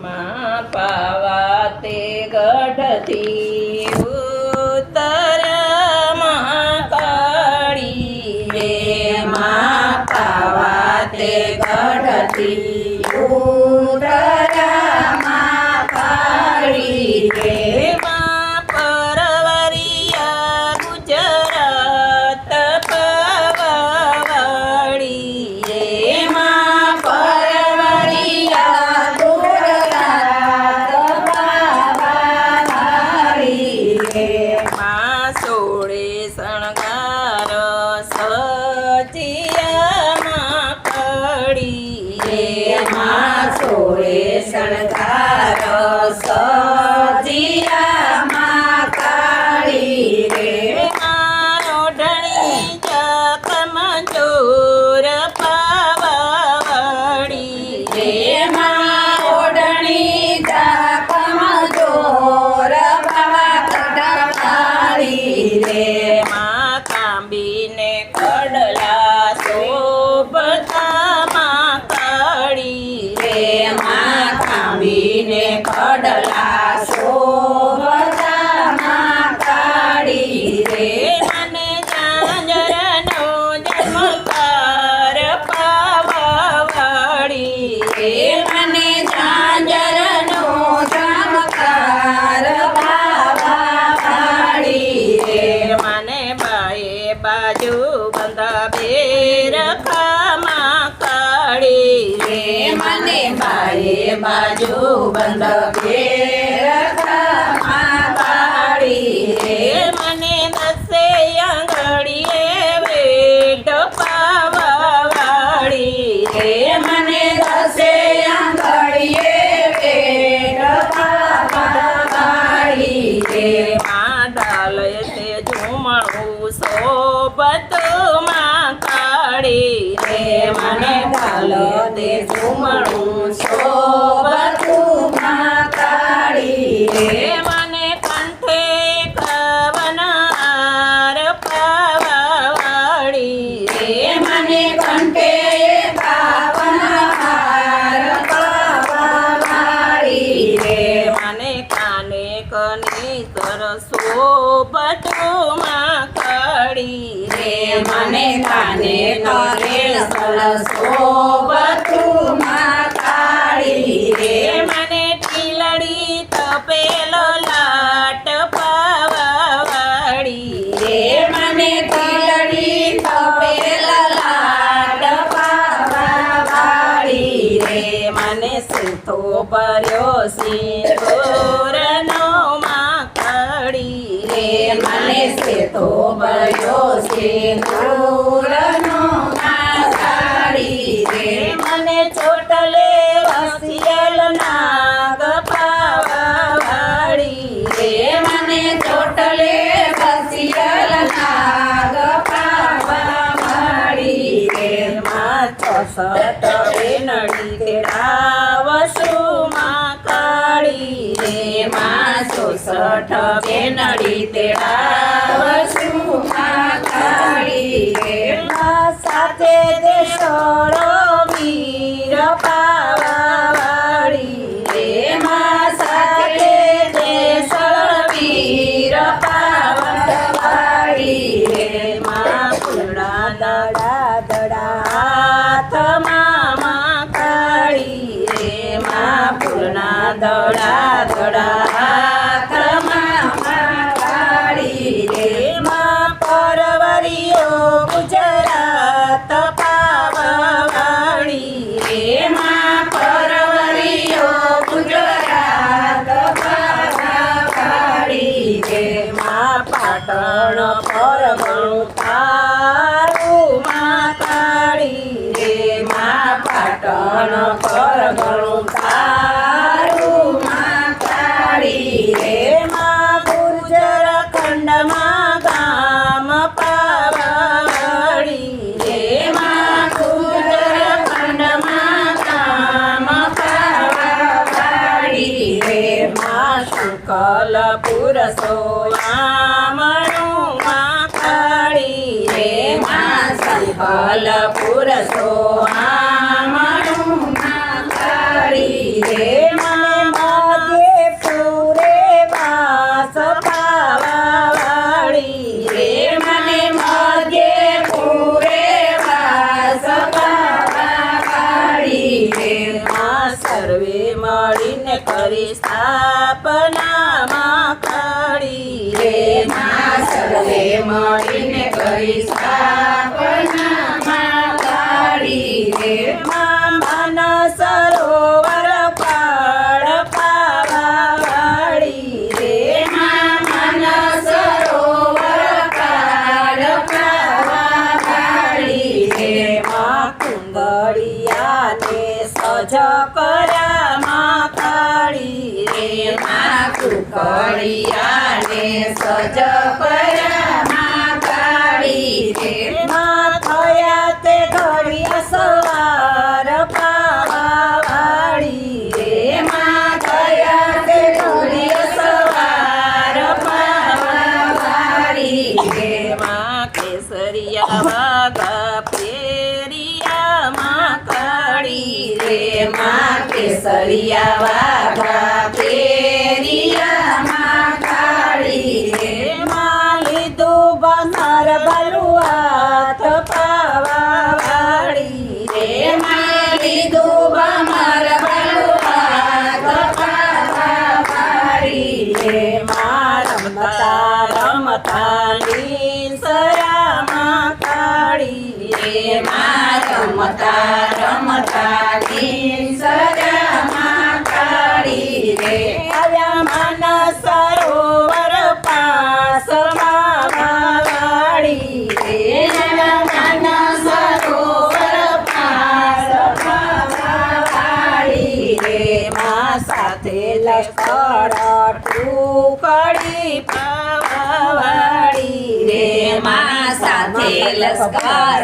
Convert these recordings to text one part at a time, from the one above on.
માં પાવા તે ગઢથી ઉતર્યા મહાકાળી રે માં પાવા તે ગઢથી ઉતર્યા મહાકાળી રે માં પરવરિયા ગુજરાત પાવાવાળી રે માં પરવરિયા ગુજરાત પાવાવાળી રે માં સોળે શણગાર સજિયા માં પડી રે માં સોળે શણગાર સજિયા માં કાળી રે મારો ઢણી જખમ જોર પાવાવાળી રે મારો ઢણી જખમ જોર પાવાવાળી રે માં કાંબીને કડલા શોભતા માં કાળી રે માં કાંબીને કડલા શોભતા માં કાળી રે મને ઝાંઝરનો જન્મકાર પાવાવાળી રે મને ઝાંઝરનો જન્મકાર પાવાવાળી રે મને બાએ બાજુ બંધા બેર ખામાં કાળી રે મને બાએ બાજુ બંધ બેર ખામાં કાળી રે મને દસે આંગળીએ વેટ પાવાવાળી રે મને દસે આંગળીએ વેટ પાવાવાળી રે માં ડાલય તે ઝુમણું શોભતું માં કાળી રે મને ડાલય તે ઝુમણું શોભતું માં કાળી રે મને કંઠે કવનાર પાવાવાળી રે મને કંઠે કવનાર પાવાવાળી રે મને કાને કની શોભતું માં કાળી રે મને કાને કરે શોભતું માં કાળી રે મને ટીલડી તપેલો લાટ પાવાવાળી રે મને ટીલડી તપેલો લાટ પાવાવાળી રે મને સીધો ભર્યો સિંદૂરનો માં કાળી રે મને સીધો ભર્યો સિંદૂરનો માં કાળી રે મને ચોટલે વસિયલ નાગ પાવાવાળી રે મને ચોટલે વસિયલ નાગ પાવાવાળી રે માં 66 બેનડી તેડાવશું માં કાળી રે માં 66 બેનડી તેડાવશું માં કાળી રે માં સાથે દેશોળો વીર પાવાવાળી રે માં સાથે દેશોળ વીર પાવાવાળી રે માં ફૂલડા દડા દડા હાથમાં માં કાળી રે માં ફૂલના દડા દડા હાથમાં માં કાળી રે માં પરવરિયો ગુજરાત પાવાવાળી રે માં પરવરિયો ગુજરાત પાવાવાળી રે માં પાટણ પરગણું તારું માં કાળી રે માં પાટણ પરગણું તારું માં કાળી રે માં ગુર્જર ખંડમાં ગામ પાવાવાળી રે માં ગુર્જર ખંડમાં ગામ પાવાવાળી રે માં શુકલપુર સોવામણું માં કાળી રે માં સંકલપુર સોવામણું માં કાળી રે માં સર્વે મળીને કરી સ્થાપના માં કાળી રે માં સર્વે મળીને કરી સ્થાપના માં કાળી રે માં માનસ સરોવર પાળ પાવા વાળી રે માં માનસ સરોવર પાળ પાવા વાળી રે માં કુંગળિયાને સજ કર્યા માં કાળી રે માં કુંગળિયાને સજ કર્યા માં કાળી રે માં થયા તે ઘડિયા સવાર પાવા વાળી રે માં થયા તે ઘડિયા સવાર પાવા વાળી રે માં કેસરિયા વાગા ફેરિયા માં કાળી રે માં કેસરિયા વાગા ફેરિયા માં કાળી રે માં લીધું બહાર બલુઆત પાવા વાળી રે માં લીધું બહાર બલુઆત પાવા વાળી રે માં રમતા રમતા લીસરા માં કાળી રે માં રમતા રમતા લીસરા માં કાળી રે આવ્યા માનસ સરોવર પાસ વાળી રે આવ્યા માનસ સરોવર પાસ વાળી રે માં સાથે લશ્કર ટુકડી પાવા વાળી રે માં સાથે લશ્કર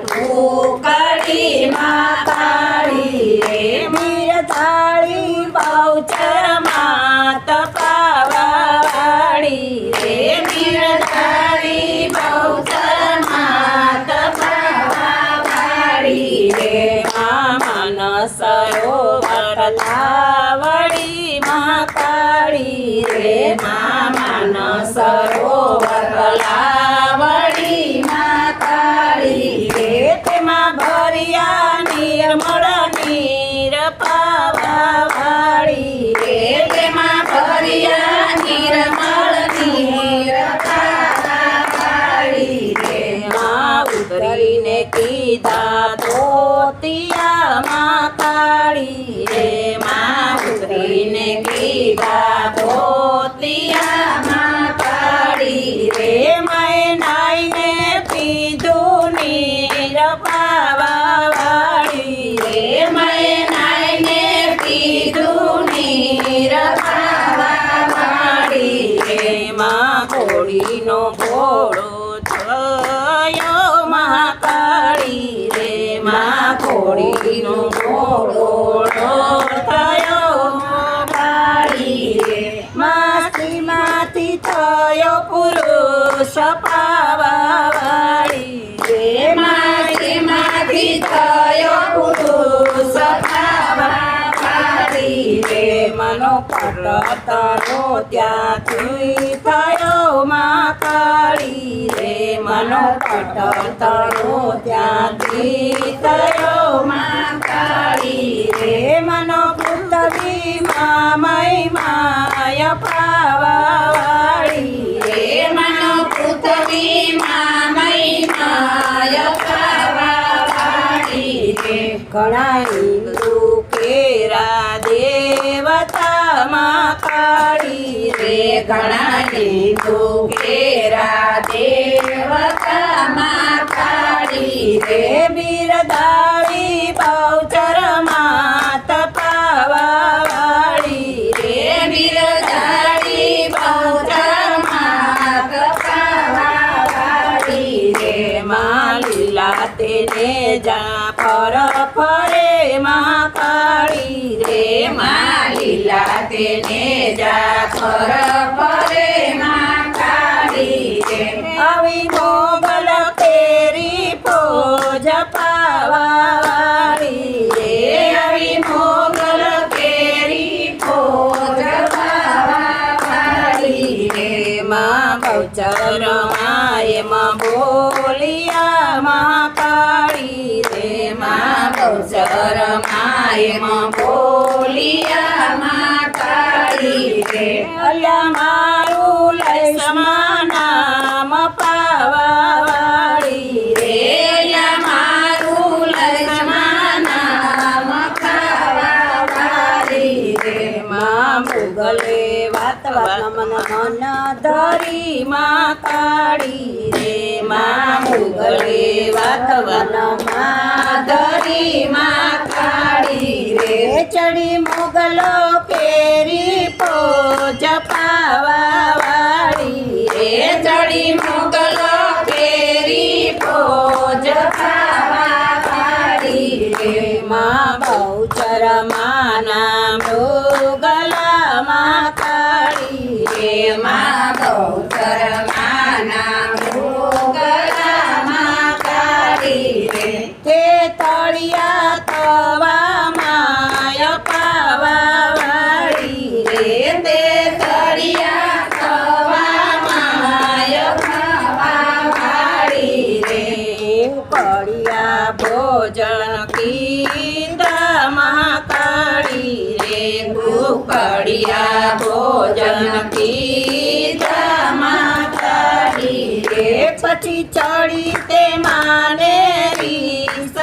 ટુકડી માં કાળી રે મીર થાળી બહુચર માત પાવા વાળી રે મીર થાળી બહુચર માત પાવા વાળી રે માનસ સરોવર લાવડી માં કાળી રે માનસ સરોવર લાવડી માં કાળી રે તેમાં ભર્યા નિર્મળ નીર પાવા વાળી રે તેમાં ભર્યા નિર્મળ નીર પાવા વાળી રે માં ઉતરીને કીધા ધોતિયા માં કાળી રે માં ઉતરીને કીધા ધોતિયા માં કાળી રે મેં નાઈને પીધું નીર પાવા વાળી રે મેં નાઈને પીધું નીર પાવા વાળી રે માં ઘોડીનો ઘોડો થયો માં કાળી રે માં ઘોડીનો ઘોડો થયો કાળી રે માથી થયો પુરુષ પાવા વાળી રે માથી થયો પુરુષ પાવા વાળી રે મનો પર્વતનો ત્યાંથી થયો માં કાળી રે મનો પર્વતનો ત્યાંથી થયો માં કાળી રે મનો પૃથ્વી માય પાવા વાળી રે મનો પૃથ્વી માય પાવા વાળી રે ઘણા હિન્દુ કેરા દેવતા માં કાળી રે ઘણા હિન્દુ કેરા દેવતા માં કાળી રે બિરદાવી બહુચર માત પાવા વાળી રે બિરદાવી બહુચર માત પાવા વાળી રે માં લીલા તેને જા ફરે માં કાળી રે માં લીલા તેને જા ફરે માં કાળી રે આવી મોગલ કેરી ફોજ પાવા વાળી રે આવી મોગલ કેરી ફોજ પાવા વાળી રે માં બહુચર માં બોલિયા માં કાળી રે માં બહુચર માં બોલિયા બોલિયામાં કાળી રે અલ્યા મારું લક્ષ્મણ નામ પાવાવાળી રે યા મારું લક્ષ્મણ નામ પાવાવાળી રે માં મુગલે વાત મન મન ધરી માં કાળી રે માં મુગલે વાત મન ધરી માં કાળી રે ચડી મોગલો કેરી પોજ પાવાવાળી રે ચડી મોગલો કેરી પોજ પાવાવાળી રે માં બહુચર માના મૃગલામાં કાળી રે માં બહુચર માના મૃગલામાં કાળી રે તે તળિયા તવા માય પાવાવાળી રે તે તળિયા તવામાં પાવાવાળી રે કડિયા ભોજન કીધામાં કાળી રે કડિયા ભોજન કીધામાં કાળી રે પછી ચડી તે માને રીસ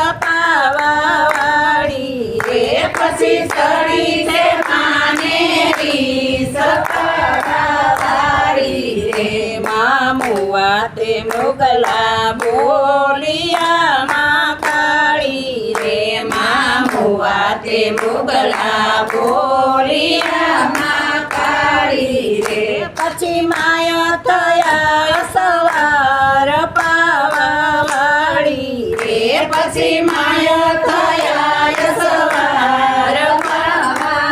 પાવાવાળી રે પછી ચડી તે માને રીસ પાવાવાળી રે માં મુવા તે મોગલા બોલિયા માં કાળી રે માં મુવા તે મુગલા બોલિયામાં કાળી રે પછી માયા થયા સવાર પાવાવાળી રે પછી માયા થયા સવાર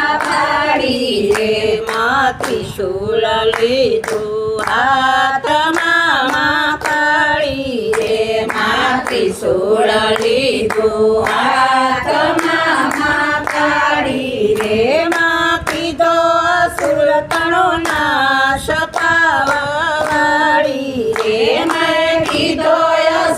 પાવાવાળી રે માં ત્રિશૂળ લીધું હાથમાં માં કાળી રે માં ત્રિશૂળ લીધું હાથમાં કાળી રે માં કીધો અસુર તણો નાશ પાવાવાળી રે મેં કીધો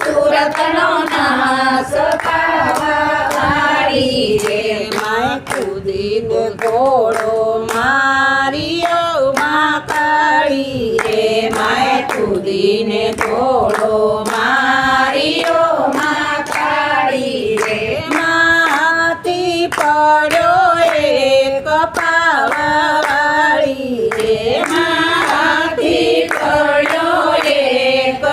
સુરતનો નાશ પાવાવાળી રે માય કૂદીને ઘોડો માર્યો માં કાળી રે માય કૂદીને ઘોડો માર્યો માં કાળી રે માથી પડ્યો એક પાવાવાળી રે માથી પડ્યો એક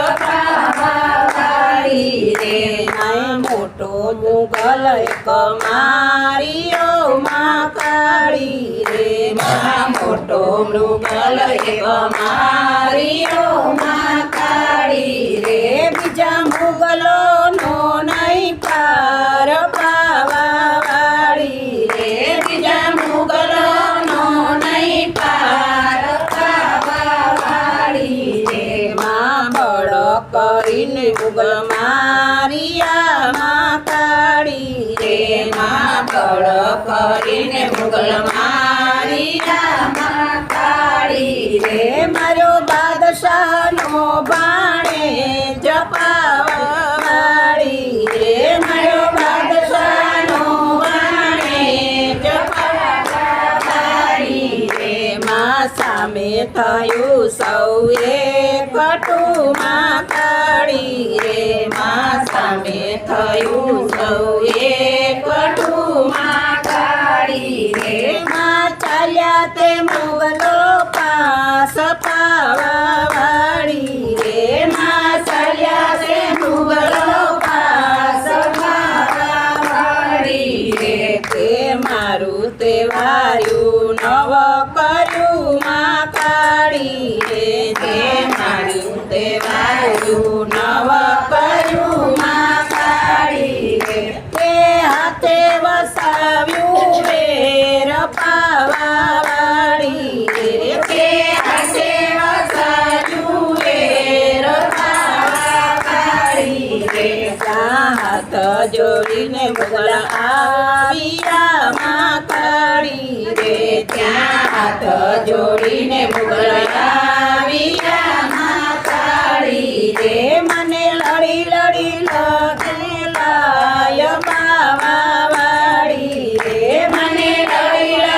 પાવાવાળી રે માય મોટો મુગલ એક માર્યો માં કાળી રે માં મોટો મૃગલ એક માર્યો માં કાળી રે બીજા મુગલો નો નહીં પાર પાવાવાળી રે બીજા મુગલોનો નહીં પાર પાવાવાળી રે માં બળ કરીને મુગલ મારિયા માં કાળી રે માં બળ કરીને મુગલ માર્યા માં કાળી રે રે મારો બાદશાહનો બાણે જપાવાવાળી રે મારો બાદશાહનો બાણે જપાવાવાળી રે માં સામે થયું સૌએ કટુમાં કાળી રે માં સામે થયું સૌએ કટુમાં કાળી રે માં ચાલ્યા તે મુગલો પાસ પાવાવાળી રે માં ચાલ્યા તે મુગલો પાસ પાવાવાળી રે તે મારું તે વાર્યું નવ કર્યું માં કાળી રે તે મારું તે વાર્યું નવ કર્યું માં કાળી રે તે હાથે વસાવ્યું વેર પાવાવાળી રે તે હાથે વસાવ્યું વેર પાવાવાળી રે ત્યાં હાથ જોડીને મુગલ આવ્યા માં કાળી રે ત્યાં હાથ જોડીને મુગલ આવ્યા માં કાળી રે મને લડી લડી લખેલાય પાવાવાળી રે મને લડી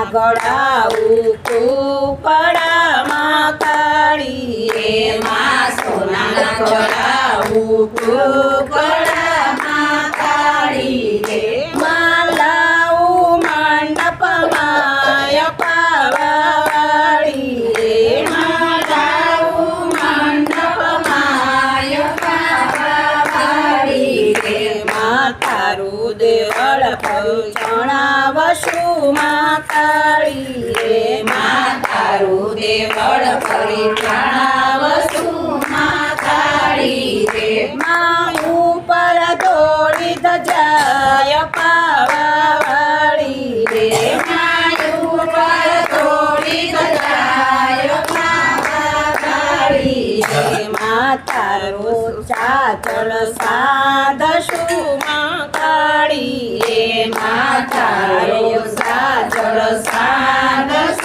ઘડાવું કૂપડામાં કાળી રે માં સોનાના ઘડાવું કૂપડામાં કાળી રે માલાવું મંડપમાં અપાવાળી રે માલાવું મંડપમાં અપાવાળી રે તારું દેવળ જણાવશું માં કાળી રે તારું દેવળ ફરી જણાવશું માં કાળી રે માં ઉપર દોડી ધજાય પાવાવાળી રે માયું પર તોડી ગજાય પાવાવાળી રે માં તારું ચાચળ સાધશું માં કાળી રે માતારો સાજળ સાદસ